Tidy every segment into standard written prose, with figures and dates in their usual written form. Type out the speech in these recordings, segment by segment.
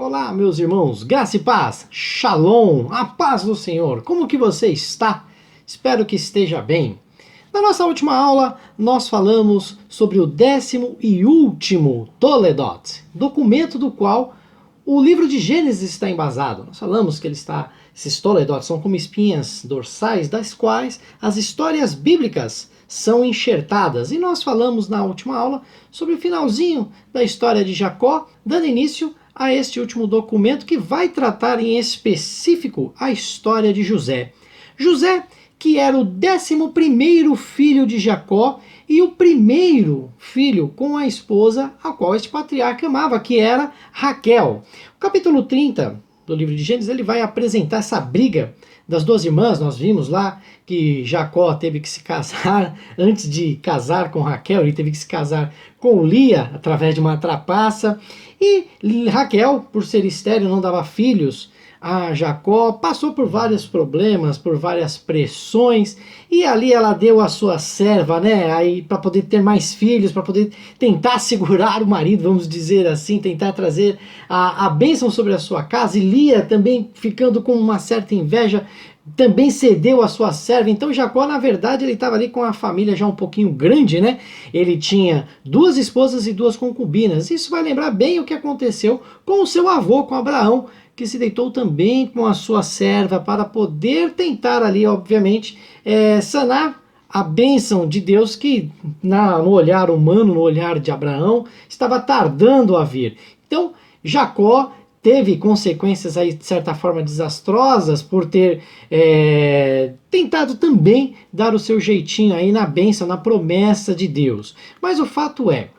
Olá, meus irmãos, graça e paz, shalom, a paz do Senhor. Como que você está? Espero que esteja bem. Na nossa última aula, nós falamos sobre o 10º e último Toledot, documento do qual o livro de Gênesis está embasado. Nós falamos que esses Toledot são como espinhas dorsais das quais as histórias bíblicas são enxertadas. E nós falamos na última aula sobre o finalzinho da história de Jacó, dando início a este último documento que vai tratar em específico a história de José. José, que era o 11º filho de Jacó e o primeiro filho com a esposa a qual este patriarca amava, que era Raquel. O capítulo 30 do livro de Gênesis, ele vai apresentar essa briga das duas irmãs. Nós vimos lá que Jacó teve que se casar, antes de casar com Raquel, ele teve que se casar com Lia através de uma trapaça, e Raquel, por ser estéril, não dava filhos a Jacó, passou por vários problemas, por várias pressões, e ali ela deu a sua serva, né, aí para poder ter mais filhos, para poder tentar segurar o marido, vamos dizer assim, tentar trazer a bênção sobre a sua casa. E Lia, também ficando com uma certa inveja, também cedeu a sua serva. Então Jacó, na verdade, ele estava ali com a família já um pouquinho grande, né? Ele tinha 2 esposas e 2 concubinas. Isso vai lembrar bem o que aconteceu com o seu avô, com Abraão, que se deitou também com a sua serva para poder tentar ali, obviamente, sanar a bênção de Deus que no olhar humano, no olhar de Abraão, estava tardando a vir. Então Jacó teve consequências aí, de certa forma, desastrosas por ter tentado também dar o seu jeitinho aí na bênção, na promessa de Deus. Mas o fato é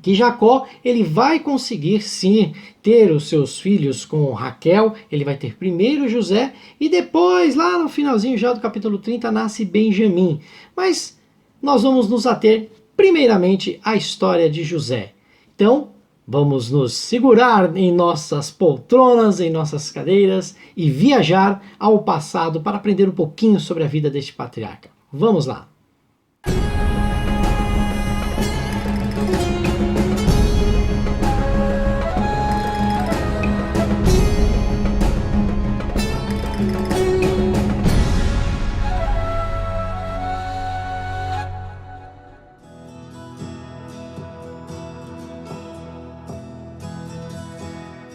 que Jacó, ele vai conseguir sim ter os seus filhos com Raquel. Ele vai ter primeiro José e depois, lá no finalzinho já do capítulo 30, nasce Benjamim. Mas nós vamos nos ater primeiramente à história de José. Então, vamos nos segurar em nossas poltronas, em nossas cadeiras e viajar ao passado para aprender um pouquinho sobre a vida deste patriarca. Vamos lá!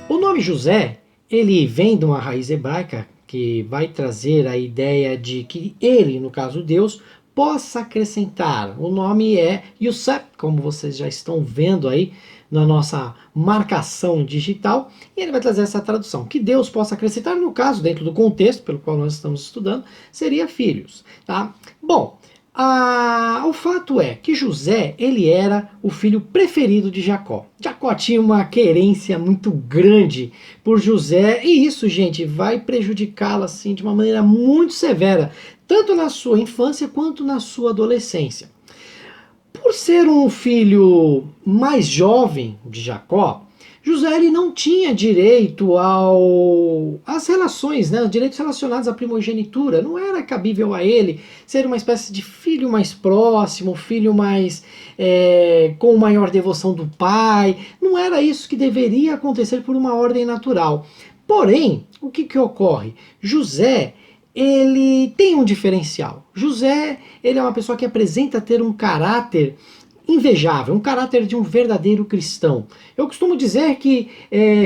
O nome José, ele vem de uma raiz hebraica que vai trazer a ideia de que ele, no caso Deus, possa acrescentar. O nome é Yosef, como vocês já estão vendo aí na nossa marcação digital, e ele vai trazer essa tradução, que Deus possa acrescentar, no caso, dentro do contexto pelo qual nós estamos estudando, seria filhos, tá? Bom, o fato é que José, ele era o filho preferido de Jacó. Jacó tinha uma querência muito grande por José, e isso, gente, vai prejudicá-lo assim de uma maneira muito severa, tanto na sua infância quanto na sua adolescência. Por ser um filho mais jovem de Jacó, José, ele não tinha direito às relações, né, os direitos relacionados à primogenitura. Não era cabível a ele ser uma espécie de filho mais próximo, filho mais com maior devoção do pai. Não era isso que deveria acontecer por uma ordem natural. Porém, o que ocorre? José, ele tem um diferencial. José, ele é uma pessoa que apresenta ter um caráter invejável, um caráter de um verdadeiro cristão. Eu costumo dizer que,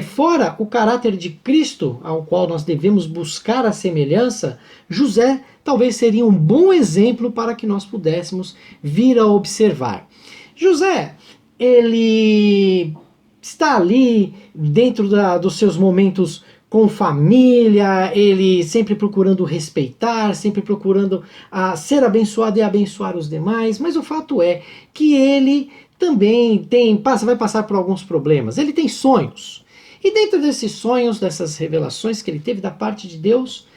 fora o caráter de Cristo, ao qual nós devemos buscar a semelhança, José talvez seria um bom exemplo para que nós pudéssemos vir a observar. José, ele está ali dentro dos seus momentos com família, ele sempre procurando respeitar, sempre procurando ser abençoado e abençoar os demais, mas o fato é que ele também vai passar por alguns problemas. Ele tem sonhos, e dentro desses sonhos, dessas revelações que ele teve da parte de Deus,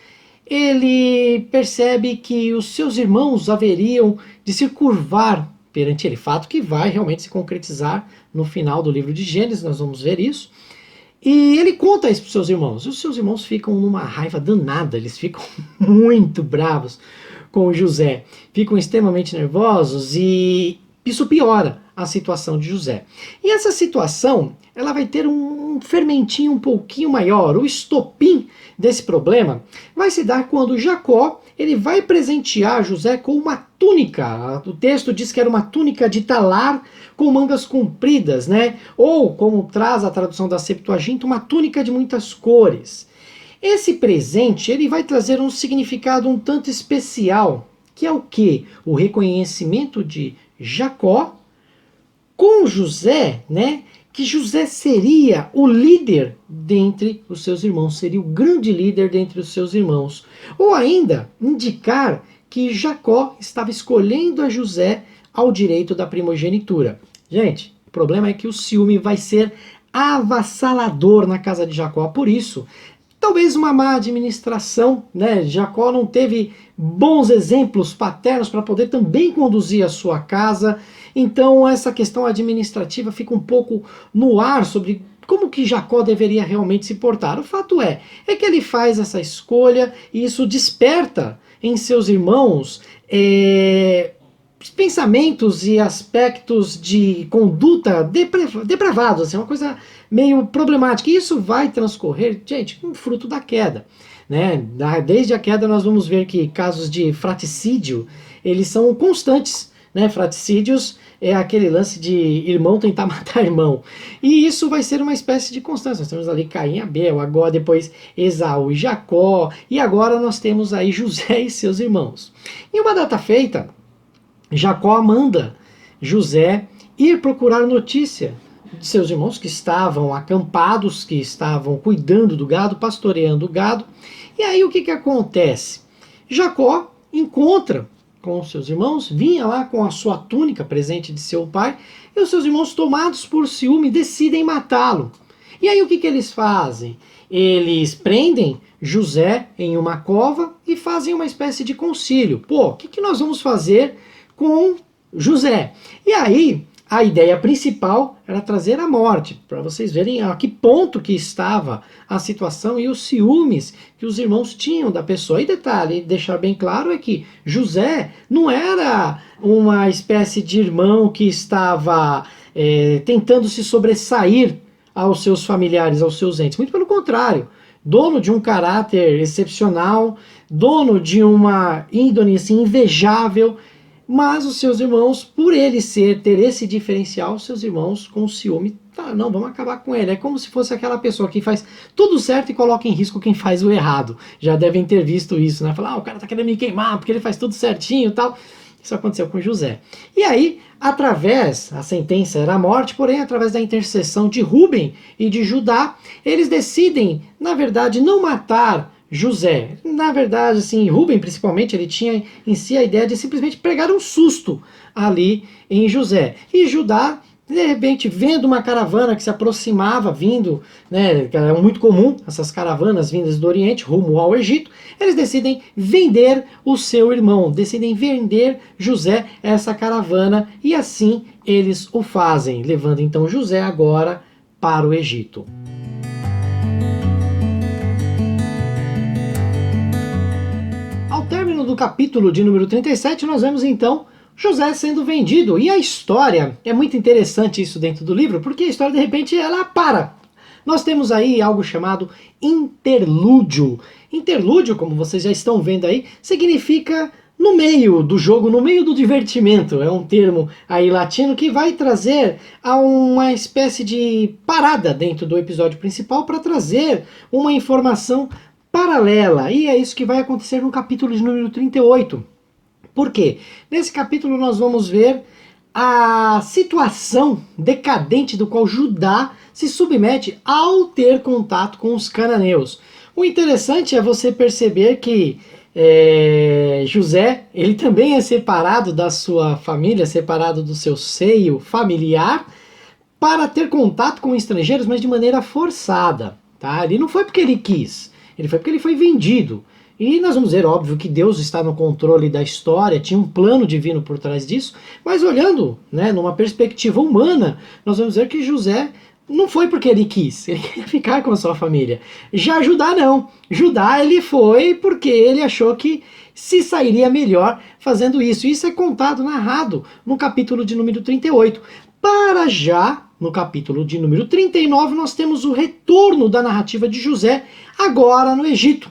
ele percebe que os seus irmãos haveriam de se curvar perante ele, fato que vai realmente se concretizar no final do livro de Gênesis. Nós vamos ver isso. E ele conta isso para os seus irmãos. E os seus irmãos ficam numa raiva danada, eles ficam muito bravos com José, ficam extremamente nervosos, e isso piora a situação de José. E essa situação, ela vai ter um um fermentinho um pouquinho maior. O estopim desse problema vai se dar quando Jacó ele vai presentear José com uma túnica. O texto diz que era uma túnica de talar com mangas compridas, né? Ou, como traz a tradução da Septuaginta, uma túnica de muitas cores. Esse presente ele vai trazer um significado um tanto especial, que é o quê? O reconhecimento de Jacó com José, né? Que José seria o líder dentre os seus irmãos, seria o grande líder dentre os seus irmãos. Ou ainda indicar que Jacó estava escolhendo a José ao direito da primogenitura. Gente, o problema é que o ciúme vai ser avassalador na casa de Jacó, por isso talvez uma má administração, né? Jacó não teve bons exemplos paternos para poder também conduzir a sua casa. Então essa questão administrativa fica um pouco no ar sobre como que Jacó deveria realmente se portar. O fato é que ele faz essa escolha e isso desperta em seus irmãos pensamentos e aspectos de conduta depravados, assim, uma coisa meio problemática. E isso vai transcorrer, gente, com fruto da queda. Né? Desde a queda nós vamos ver que casos de fratricídio, eles são constantes. Né? Fratricídios é aquele lance de irmão tentar matar irmão. E isso vai ser uma espécie de constância. Nós temos ali Caim e Abel, agora depois Esaú e Jacó, e agora nós temos aí José e seus irmãos. Em uma data feita, Jacó manda José ir procurar notícia de seus irmãos que estavam acampados, que estavam cuidando do gado, pastoreando o gado. E aí o que acontece? Jacó encontra com os seus irmãos, vinha lá com a sua túnica, presente de seu pai, e os seus irmãos, tomados por ciúme, decidem matá-lo. E aí o que eles fazem? Eles prendem José em uma cova e fazem uma espécie de concílio. Pô, o que nós vamos fazer com José? E aí, a ideia principal era trazer a morte, para vocês verem a que ponto que estava a situação e os ciúmes que os irmãos tinham da pessoa. E detalhe, deixar bem claro, é que José não era uma espécie de irmão que estava tentando se sobressair aos seus familiares, aos seus entes. Muito pelo contrário, dono de um caráter excepcional, dono de uma índole assim, invejável. Mas os seus irmãos, por ele ter esse diferencial, os seus irmãos com ciúme, tá, não, vamos acabar com ele. É como se fosse aquela pessoa que faz tudo certo e coloca em risco quem faz o errado. Já devem ter visto isso, né? Falar, o cara tá querendo me queimar porque ele faz tudo certinho e tal. Isso aconteceu com José. E aí, a sentença era a morte, porém, através da intercessão de Rúben e de Judá, eles decidem, na verdade, não matar José. Na verdade, assim, Rúben principalmente, ele tinha em si a ideia de simplesmente pregar um susto ali em José. E Judá, de repente, vendo uma caravana que se aproximava, vindo, né, é muito comum essas caravanas vindas do Oriente, rumo ao Egito, eles decidem vender o seu irmão, decidem vender José a essa caravana, e assim eles o fazem, levando então José agora para o Egito. Ao término do capítulo de número 37, nós vemos então José sendo vendido. E a história, é muito interessante isso dentro do livro, porque a história de repente ela para. Nós temos aí algo chamado interlúdio. Interlúdio, como vocês já estão vendo aí, significa no meio do jogo, no meio do divertimento. É um termo aí latino que vai trazer a uma espécie de parada dentro do episódio principal para trazer uma informação paralela. E é isso que vai acontecer no capítulo de número 38. Por quê? Nesse capítulo nós vamos ver a situação decadente do qual Judá se submete ao ter contato com os cananeus. O interessante é você perceber que José, ele também é separado da sua família, separado do seu seio familiar, para ter contato com estrangeiros, mas de maneira forçada. Tá? Ele não foi porque ele quis, ele foi porque ele foi vendido. E nós vamos ver, óbvio, que Deus está no controle da história, tinha um plano divino por trás disso, mas olhando, né, numa perspectiva humana, nós vamos ver que José não foi porque ele quis, ele queria ficar com a sua família. Já Judá não. Judá ele foi porque ele achou que se sairia melhor fazendo isso. Isso é contado, narrado, no capítulo de número 38. Para já no capítulo de número 39, nós temos o retorno da narrativa de José, agora no Egito.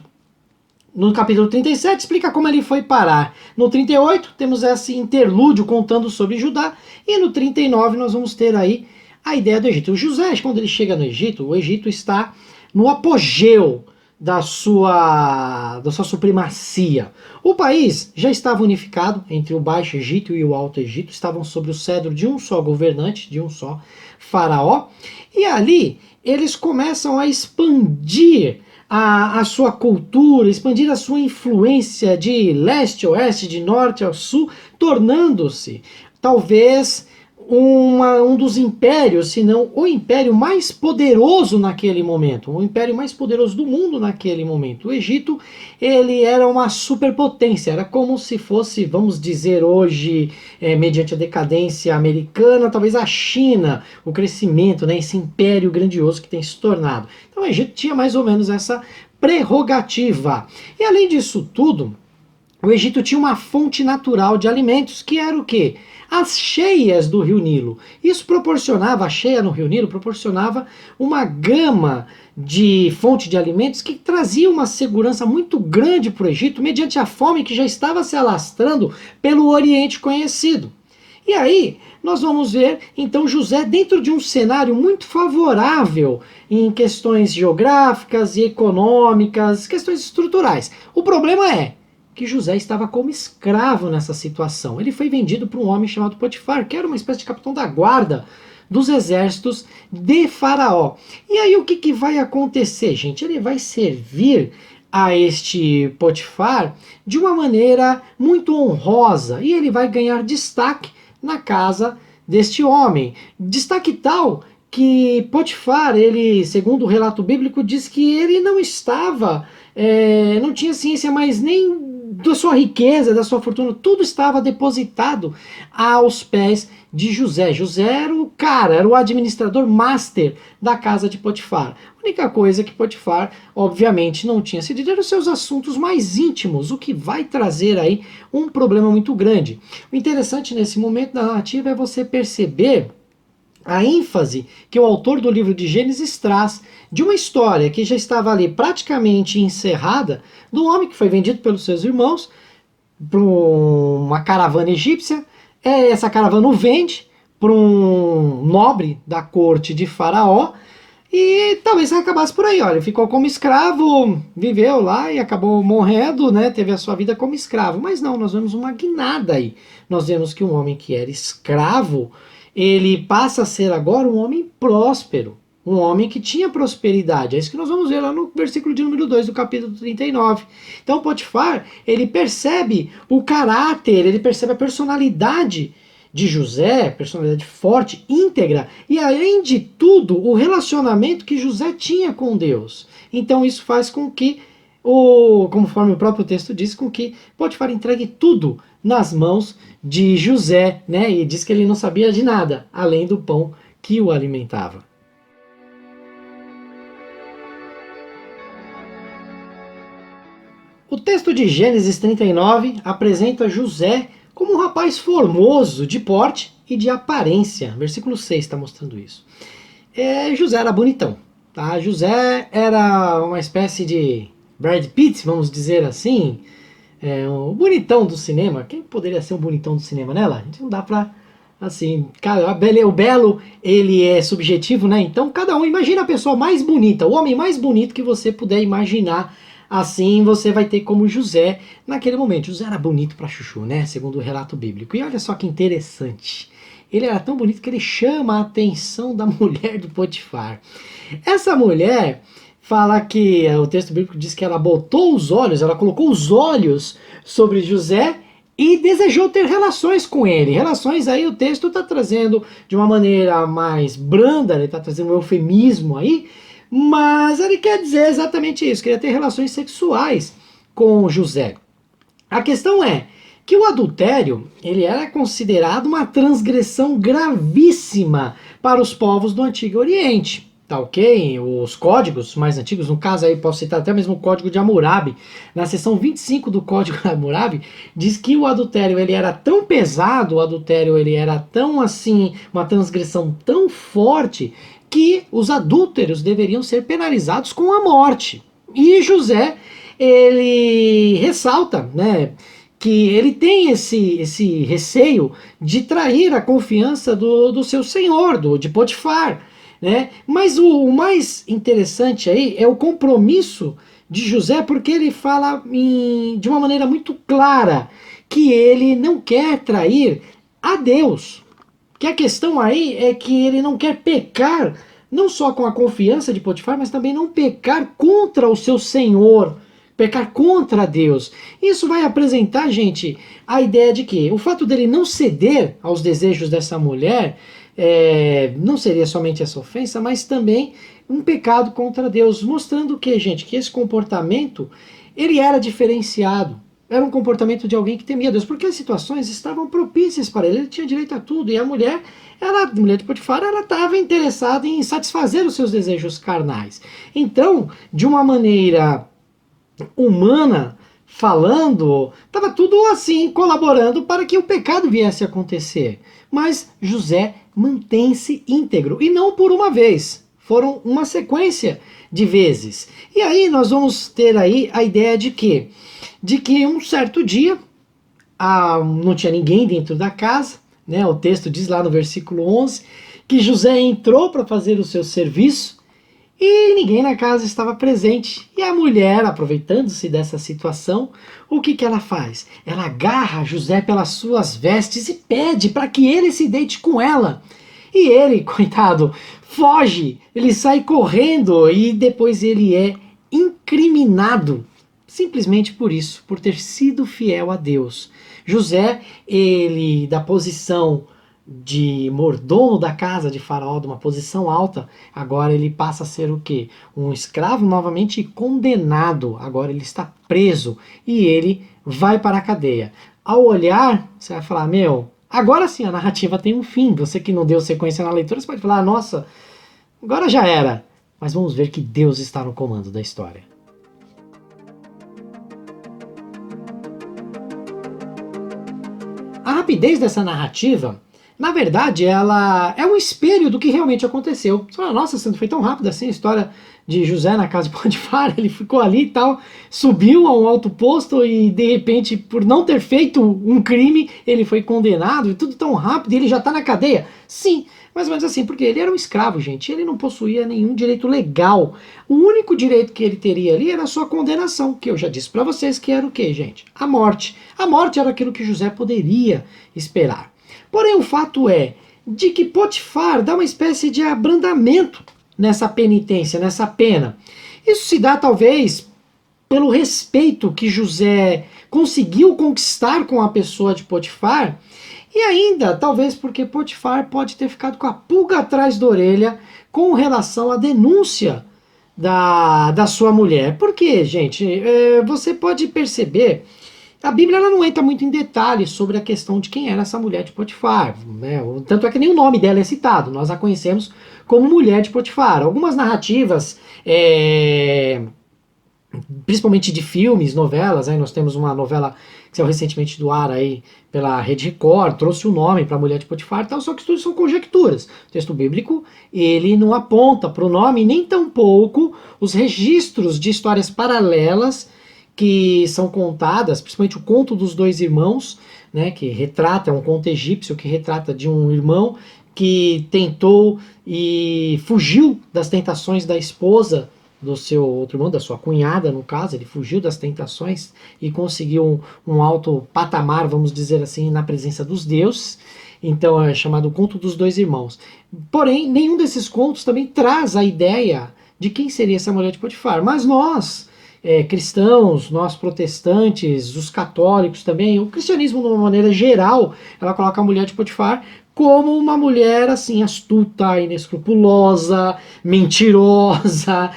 No capítulo 37, explica como ele foi parar. No 38, temos esse interlúdio contando sobre Judá. E no 39, nós vamos ter aí a ideia do Egito. O José, quando ele chega no Egito, o Egito está no apogeu da sua supremacia. O país já estava unificado entre o Baixo Egito e o Alto Egito, estavam sob o cedro de um só governante, de um só faraó, e ali eles começam a expandir a sua cultura, expandir a sua influência de leste a oeste, de norte ao sul, tornando-se talvez um dos impérios, se não o império mais poderoso naquele momento, o império mais poderoso do mundo naquele momento. O Egito, ele era uma superpotência, era como se fosse, vamos dizer hoje, mediante a decadência americana, talvez a China, o crescimento, né, esse império grandioso que tem se tornado. Então o Egito tinha mais ou menos essa prerrogativa. E além disso tudo, o Egito tinha uma fonte natural de alimentos, que era o quê? As cheias do Rio Nilo. Isso proporcionava, a cheia no Rio Nilo proporcionava uma gama de fonte de alimentos que trazia uma segurança muito grande para o Egito, mediante a fome que já estava se alastrando pelo Oriente conhecido. E aí, nós vamos ver, então, José dentro de um cenário muito favorável em questões geográficas e econômicas, questões estruturais. O problema é que José estava como escravo nessa situação. Ele foi vendido para um homem chamado Potifar, que era uma espécie de capitão da guarda dos exércitos de Faraó. E aí o que vai acontecer, gente? Ele vai servir a este Potifar de uma maneira muito honrosa e ele vai ganhar destaque na casa deste homem. Destaque tal que Potifar, ele, segundo o relato bíblico, diz que ele não estava, não tinha ciência mais nem da sua riqueza, da sua fortuna, tudo estava depositado aos pés de José. José era o cara, era o administrador master da casa de Potifar. A única coisa que Potifar, obviamente, não tinha cedido eram os seus assuntos mais íntimos, o que vai trazer aí um problema muito grande. O interessante nesse momento da narrativa é você perceber a ênfase que o autor do livro de Gênesis traz de uma história que já estava ali praticamente encerrada, do homem que foi vendido pelos seus irmãos para uma caravana egípcia. Essa caravana o vende para um nobre da corte de Faraó e talvez acabasse por aí. Olha, ficou como escravo, viveu lá e acabou morrendo, né? Teve a sua vida como escravo. Mas não, nós vemos uma guinada aí. Nós vemos que um homem que era escravo, ele passa a ser agora um homem próspero, um homem que tinha prosperidade. É isso que nós vamos ver lá no versículo de número 2 do capítulo 39. Então Potifar, ele percebe o caráter, ele percebe a personalidade de José, personalidade forte, íntegra, e além de tudo, o relacionamento que José tinha com Deus. Então isso faz com que, conforme o próprio texto diz, com que Potifar entregue tudo nas mãos de José, né? E diz que ele não sabia de nada, além do pão que o alimentava. O texto de Gênesis 39 apresenta José como um rapaz formoso de porte e de aparência. Versículo 6 está mostrando isso. José era bonitão. Tá? José era uma espécie de Brad Pitt, vamos dizer assim, um bonitão do cinema. Quem poderia ser um bonitão do cinema, né, lá? A gente não dá pra, assim, cara, o belo, ele é subjetivo, né? Então, cada um imagina a pessoa mais bonita, o homem mais bonito que você puder imaginar. Assim você vai ter como José naquele momento. José era bonito pra chuchu, né? Segundo o relato bíblico. E olha só que interessante. Ele era tão bonito que ele chama a atenção da mulher do Potifar. Essa mulher fala que, o texto bíblico diz que ela botou os olhos, ela colocou os olhos sobre José e desejou ter relações com ele. Relações aí o texto está trazendo de uma maneira mais branda, ele está trazendo um eufemismo aí, mas ele quer dizer exatamente isso, queria ter relações sexuais com José. A questão é que o adultério, ele era considerado uma transgressão gravíssima para os povos do Antigo Oriente. tá ok? Os códigos mais antigos, no caso aí posso citar até mesmo o Código de Hammurabi, na seção 25 do Código de Hammurabi, diz que o adultério ele era tão pesado, o adultério ele era tão assim, uma transgressão tão forte, que os adúlteros deveriam ser penalizados com a morte. E José, ele ressalta, né, que ele tem esse receio de trair a confiança do seu senhor, de Potifar, né? Mas o mais interessante aí é o compromisso de José, porque ele fala de uma maneira muito clara que ele não quer trair a Deus. Que a questão aí é que ele não quer pecar não só com a confiança de Potifar, mas também não pecar contra o seu senhor, pecar contra Deus. Isso vai apresentar, gente, a ideia de que o fato dele não ceder aos desejos dessa mulher não seria somente essa ofensa, mas também um pecado contra Deus, mostrando que, gente, que esse comportamento ele era diferenciado. Era um comportamento de alguém que temia Deus, porque as situações estavam propícias para ele tinha direito a tudo, e a mulher de Potifar, ela estava interessada em satisfazer os seus desejos carnais. Então, de uma maneira humana, falando, estava tudo assim, colaborando para que o pecado viesse a acontecer. Mas José mantém-se íntegro, e não por uma vez, foram uma sequência de vezes. E aí nós vamos ter aí a ideia de que um certo dia não tinha ninguém dentro da casa, né? O texto diz lá no versículo 11 que José entrou para fazer o seu serviço e ninguém na casa estava presente. E a mulher, aproveitando-se dessa situação, o que ela faz? Ela agarra José pelas suas vestes e pede para que ele se deite com ela. E ele, coitado, foge, ele sai correndo e depois ele é incriminado. Simplesmente por isso, por ter sido fiel a Deus. José, ele da posição de mordomo da casa de Faraó, de uma posição alta, agora ele passa a ser o quê? Um escravo novamente condenado. Agora ele está preso e ele vai para a cadeia. Ao olhar, você vai falar, agora sim a narrativa tem um fim. Você que não deu sequência na leitura, você pode falar, nossa, agora já era. Mas vamos ver que Deus está no comando da história. A rapidez dessa narrativa, na verdade, ela é um espelho do que realmente aconteceu. Você fala, nossa, não foi tão rápido assim a história de José na casa de Potifar, ele ficou ali e tal, subiu a um alto posto e de repente, por não ter feito um crime, ele foi condenado, e tudo tão rápido, e ele já está na cadeia. Sim, mais ou menos assim, porque ele era um escravo, gente, ele não possuía nenhum direito legal. O único direito que ele teria ali era a sua condenação, que eu já disse para vocês que era o quê, gente? A morte. A morte era aquilo que José poderia esperar. Porém, o fato é de que Potifar dá uma espécie de abrandamento nessa penitência, nessa pena. Isso se dá, talvez, pelo respeito que José conseguiu conquistar com a pessoa de Potifar, e ainda, talvez, porque Potifar pode ter ficado com a pulga atrás da orelha com relação à denúncia da sua mulher. Por quê, gente? Você pode perceber, a Bíblia ela não entra muito em detalhes sobre a questão de quem era essa mulher de Potifar, né? Tanto é que nem o nome dela é citado, nós a conhecemos como mulher de Potifar. Algumas narrativas, principalmente de filmes, novelas, aí nós temos uma novela que saiu recentemente do ar aí pela Rede Record, trouxe o nome para a mulher de Potifar, tal, só que tudo são conjecturas. O texto bíblico, ele não aponta para o nome, nem tampouco os registros de histórias paralelas que são contadas, principalmente o conto dos dois irmãos, né, que retrata, é um conto egípcio que retrata de um irmão que tentou e fugiu das tentações da esposa do seu outro irmão, da sua cunhada, no caso, ele fugiu das tentações e conseguiu um alto patamar, vamos dizer assim, na presença dos deuses. Então é chamado Conto dos Dois Irmãos. Porém, nenhum desses contos também traz a ideia de quem seria essa mulher de Potifar. Mas nós, cristãos, nós protestantes, os católicos também, o cristianismo de uma maneira geral, ela coloca a mulher de Potifar como uma mulher assim astuta, inescrupulosa, mentirosa,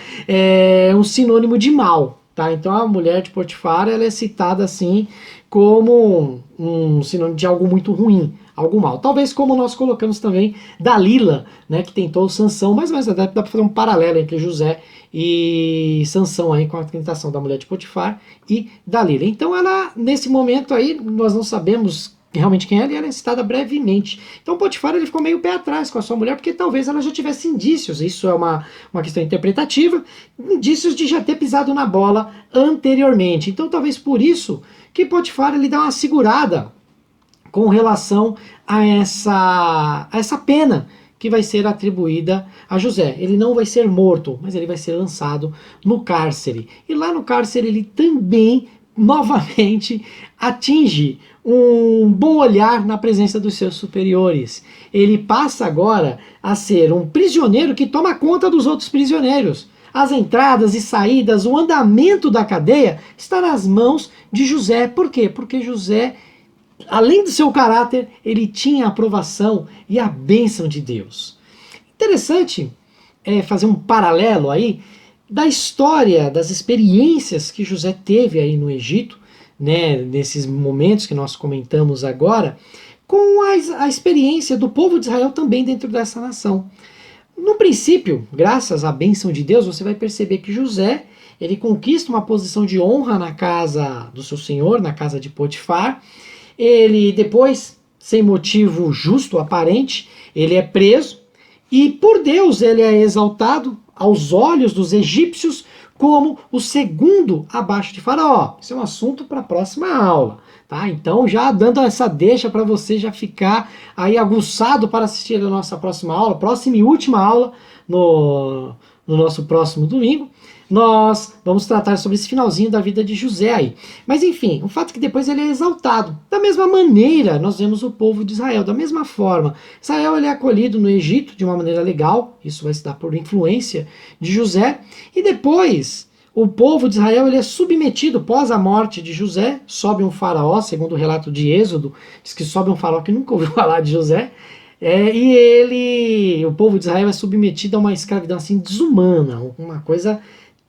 um sinônimo de mal, tá? Então a mulher de Potifar ela é citada assim como um sinônimo de algo muito ruim, algum mal. Talvez como nós colocamos também Dalila, né, que tentou Sansão, mas dá para fazer um paralelo entre José e Sansão aí com a tentação da mulher de Potifar e Dalila. Então ela, nesse momento aí, nós não sabemos realmente quem ela é citada brevemente. Então Potifar ele ficou meio pé atrás com a sua mulher, porque talvez ela já tivesse indícios, isso é uma questão interpretativa, indícios de já ter pisado na bola anteriormente. Então talvez por isso que Potifar ele dá uma segurada com relação a essa pena que vai ser atribuída a José. Ele não vai ser morto, mas ele vai ser lançado no cárcere. E lá no cárcere ele também, novamente, atinge um bom olhar na presença dos seus superiores. Ele passa agora a ser um prisioneiro que toma conta dos outros prisioneiros. As entradas e saídas, o andamento da cadeia está nas mãos de José. Por quê? Porque José, além do seu caráter, ele tinha a aprovação e a bênção de Deus. Interessante fazer um paralelo aí da história, das experiências que José teve aí no Egito, né, nesses momentos que nós comentamos agora, com a experiência do povo de Israel também dentro dessa nação. No princípio, graças à bênção de Deus, você vai perceber que José, ele conquista uma posição de honra na casa do seu senhor, na casa de Potifar. Ele depois, sem motivo justo, aparente, ele é preso e por Deus ele é exaltado aos olhos dos egípcios como o segundo abaixo de Faraó. Isso é um assunto para a próxima aula, tá? Então já dando essa deixa para você já ficar aí aguçado para assistir a nossa próxima aula, próxima e última aula no nosso próximo domingo. Nós vamos tratar sobre esse finalzinho da vida de José aí. Mas enfim, o fato é que depois ele é exaltado. Da mesma maneira, nós vemos o povo de Israel, da mesma forma. Israel ele é acolhido no Egito de uma maneira legal, isso vai se dar por influência de José, e depois o povo de Israel ele é submetido pós a morte de José, sobe um faraó, segundo o relato de Êxodo, diz que sobe um faraó que nunca ouviu falar de José, e o povo de Israel é submetido a uma escravidão assim desumana, uma coisa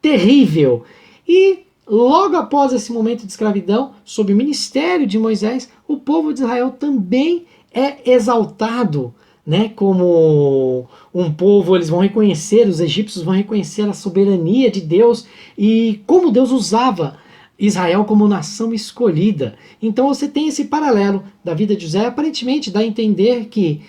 terrível. E logo após esse momento de escravidão, sob o ministério de Moisés, o povo de Israel também é exaltado, né, como um povo. Eles vão reconhecer, os egípcios vão reconhecer a soberania de Deus e como Deus usava Israel como nação escolhida. Então você tem esse paralelo da vida de José, aparentemente dá a entender que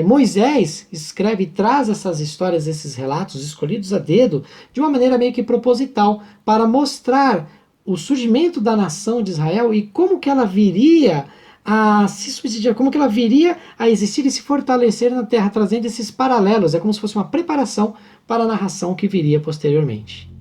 Moisés escreve e traz essas histórias, esses relatos escolhidos a dedo, de uma maneira meio que proposital, para mostrar o surgimento da nação de Israel e como que ela viria a se subsidiar, como que ela viria a existir e se fortalecer na terra, trazendo esses paralelos. É como se fosse uma preparação para a narração que viria posteriormente.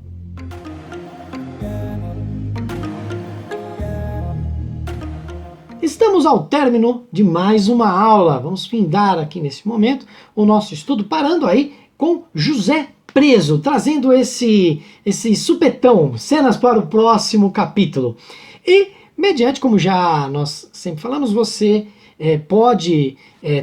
Estamos ao término de mais uma aula. Vamos findar aqui nesse momento o nosso estudo, parando aí com José preso, trazendo esse supetão, cenas para o próximo capítulo. E, mediante, como já nós sempre falamos, você pode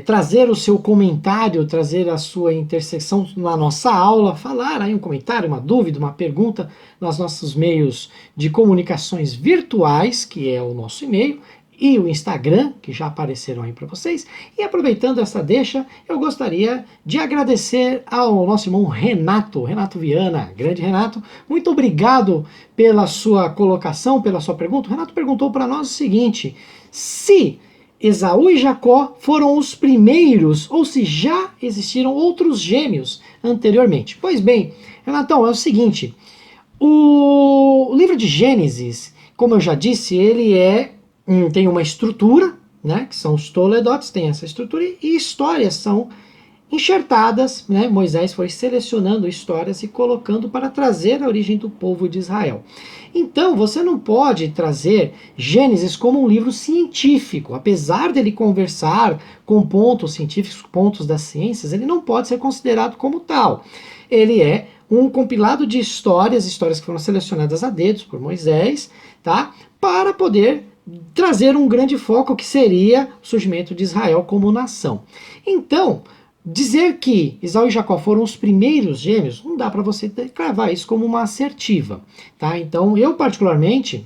trazer o seu comentário, trazer a sua interseção na nossa aula, falar aí um comentário, uma dúvida, uma pergunta nos nossos meios de comunicações virtuais, que é o nosso e-mail, e o Instagram, que já apareceram aí para vocês. E aproveitando essa deixa, eu gostaria de agradecer ao nosso irmão Renato Viana, grande Renato. Muito obrigado pela sua colocação, pela sua pergunta. O Renato perguntou para nós o seguinte: se Esaú e Jacó foram os primeiros, ou se já existiram outros gêmeos anteriormente. Pois bem, Renatão, é o seguinte, o livro de Gênesis, como eu já disse, ele tem uma estrutura, né, que são os toledotes, tem essa estrutura, e histórias são enxertadas, né, Moisés foi selecionando histórias e colocando para trazer a origem do povo de Israel. Então, você não pode trazer Gênesis como um livro científico, apesar dele conversar com pontos científicos, pontos das ciências, ele não pode ser considerado como tal. Ele é um compilado de histórias que foram selecionadas a dedos por Moisés, tá, para poder trazer um grande foco que seria o surgimento de Israel como nação. Então, dizer que Esaú e Jacó foram os primeiros gêmeos, não dá para você cravar isso como uma assertiva, tá? Então, eu particularmente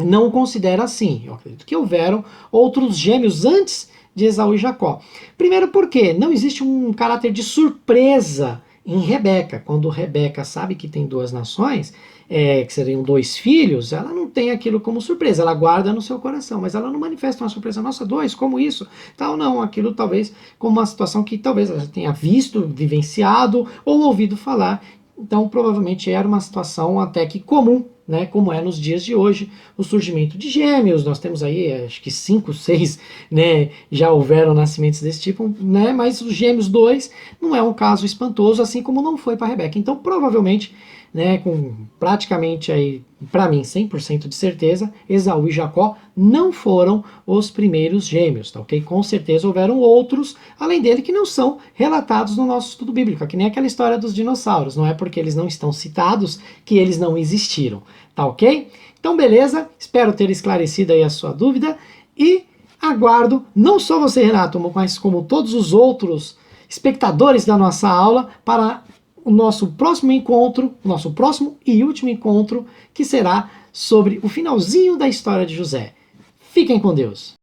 não considero assim. Eu acredito que houveram outros gêmeos antes de Esaú e Jacó. Primeiro porque não existe um caráter de surpresa em Rebeca. Quando Rebeca sabe que tem duas nações, que seriam dois filhos, ela não tem aquilo como surpresa, ela guarda no seu coração, mas ela não manifesta uma surpresa, nossa, dois, como isso? Tal, não, aquilo talvez como uma situação que talvez ela tenha visto, vivenciado ou ouvido falar. Então, provavelmente era uma situação até que comum, né, como é nos dias de hoje, o surgimento de gêmeos. Nós temos aí, acho que 5, 6, né, já houveram nascimentos desse tipo, né, mas os gêmeos 2 não é um caso espantoso, assim como não foi para Rebeca. Então, provavelmente, né, com praticamente aí, para mim, 100% de certeza, Esaú e Jacó não foram os primeiros gêmeos, tá ok? Com certeza houveram outros, além dele, que não são relatados no nosso estudo bíblico, que nem aquela história dos dinossauros, não é porque eles não estão citados que eles não existiram, tá ok? Então, beleza, espero ter esclarecido aí a sua dúvida e aguardo, não só você, Renato, mas como todos os outros espectadores da nossa aula, para o nosso próximo encontro, nosso próximo e último encontro, que será sobre o finalzinho da história de José. Fiquem com Deus!